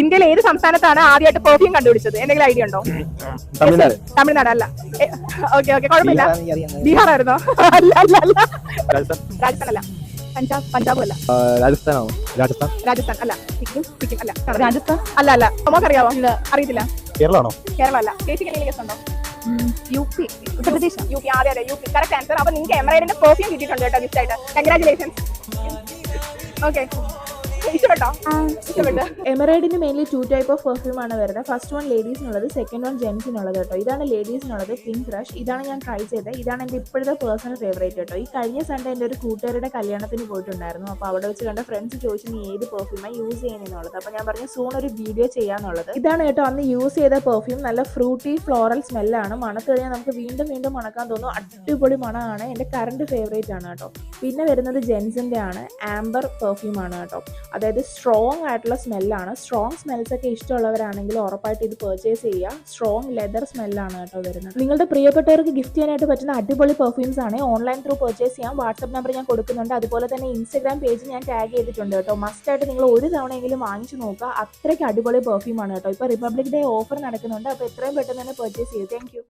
ഇന്ത്യയിൽ ഏത് സംസ്ഥാനത്താണ് ആദ്യമായിട്ട് പെർഫ്യൂം കണ്ടുപിടിച്ചത്? എന്തെങ്കിലും ഐഡിയ ഉണ്ടോ? തമിഴ്നാട്. തമിഴ്നാട് അല്ല. ഓക്കെ ഓക്കെ, കുഴപ്പമില്ല. ബീഹാർ ആയിരുന്നോ? അല്ല അല്ല അല്ല. രാജസ്ഥാൻ അല്ല. പഞ്ചാബും അല്ല. രാജസ്ഥാനാണോ? രാജസ്ഥാൻ അല്ല. സിക്കിം അല്ല. രാജസ്ഥാൻ അല്ല അല്ല. നമുക്ക് അറിയാവോ? അറിയത്തില്ല. കേരളമാണോ? കേരള അല്ല. ചേച്ചിക്ക് എന്തെങ്കിലും ഗസ് ഉണ്ടോ? യുപി. യുപി. അതെ യുപി. Correct answer. അപ്പൊ നിങ്ങൾക്ക് എമറൈഡിന്റെ പെർഫ്യൂം കിട്ടിയിട്ടുണ്ട് കേട്ടോ, ഗിഫ്റ്റ് ആയിട്ട്. കൺഗ്രാറ്റുലേഷൻസ്. ഓക്കെ, ഇഷ്ടപ്പെട്ടോ? ഇഷ്ടപ്പെട്ടു. എമറൈഡിന് മെയിൻലി 2 ടൈപ്പ് ഓഫ് പെർഫ്യൂം ആണ് വരുന്നത്. ഫസ്റ്റ് വൺ ലേഡീസിനുള്ളത്, സെക്കൻഡ് വൺ ജെൻസിനുള്ളത് കേട്ടോ. ഇതാണ് ലേഡീസിനുള്ളത്, പിങ്ക് റഷ്. ഇതാണ് ഞാൻ ട്രൈ ചെയ്തത്. ഇതാണ് എൻ്റെ ഇപ്പോഴത്തെ പേഴ്സണൽ ഫേവറേറ്റ് കേട്ടോ. ഈ കഴിഞ്ഞ സൺഡേ എൻ്റെ ഒരു കൂട്ടുകാരുടെ കല്യാണത്തിന് പോയിട്ടുണ്ടായിരുന്നു. അപ്പോൾ അവിടെ വെച്ച് കണ്ട ഫ്രണ്ട്സ് ചോദിച്ചു നീ ഏത് പെർഫ്യൂമാണ് യൂസ് ചെയ്യുന്നതെന്നുള്ളത്. അപ്പോൾ ഞാൻ പറഞ്ഞു സൂൺ ഒരു വീഡിയോ ചെയ്യാന്നുള്ളത്. ഇതാണ് കേട്ടോ അന്ന് യൂസ് ചെയ്ത പെർഫ്യൂം. നല്ല ഫ്രൂട്ടി ഫ്ലോറൽ സ്മെല്ലാണ്. മണത്ത് കഴിഞ്ഞാൽ നമുക്ക് വീണ്ടും വീണ്ടും മണക്കാൻ തോന്നും. അടിപൊളി മണമാണ്. എൻ്റെ കറണ്ട് ഫേവറേറ്റ് ആണ് കേട്ടോ. പിന്നെ വരുന്നത് ജെൻസിൻ്റെ ആണ്. ആംബർ പെർഫ്യൂം ആണ് കേട്ടോ. അതായത് സ്ട്രോങ് ആയിട്ടുള്ള സ്മെല്ലാണ്. സ്ട്രോങ് സ്മെൽസ് ഒക്കെ ഇഷ്ടമുള്ളവരാണെങ്കിൽ ഉറപ്പായിട്ട് ഇത് പർച്ചേസ് ചെയ്യുക. സ്ട്രോങ് ലെതർ സ്മെല്ലാണ് കേട്ടോ വരുന്നത്. നിങ്ങളുടെ പ്രിയപ്പെട്ടവർക്ക് ഗിഫ്റ്റ് ചെയ്യാനായിട്ട് പറ്റുന്ന അടിപൊളി പെർഫ്യൂംസ് ആണ്. ഓൺലൈൻ ത്രൂ പർച്ചേസ് ചെയ്യാം. വാട്സ്ആപ്പ് നമ്പർ ഞാൻ കൊടുക്കുന്നുണ്ട്. അതുപോലെ തന്നെ ഇൻസ്റ്റാഗ്രാം പേജ് ഞാൻ ടാഗ് ചെയ്തിട്ടുണ്ട് കേട്ടോ. മസ്റ്റായിട്ട് നിങ്ങൾ ഒരു തവണയെങ്കിലും വാങ്ങിച്ചു നോക്കുക. അത്രയ്ക്ക് അടിപൊളി പെർഫ്യൂം ആണ് കേട്ടോ. ഇപ്പോൾ റിപ്പബ്ലിക് ഡേ ഓഫർ നടക്കുന്നുണ്ട്. അപ്പോൾ എത്രയും പെട്ടെന്ന് തന്നെ പർച്ചേസ് ചെയ്യും. Thank you.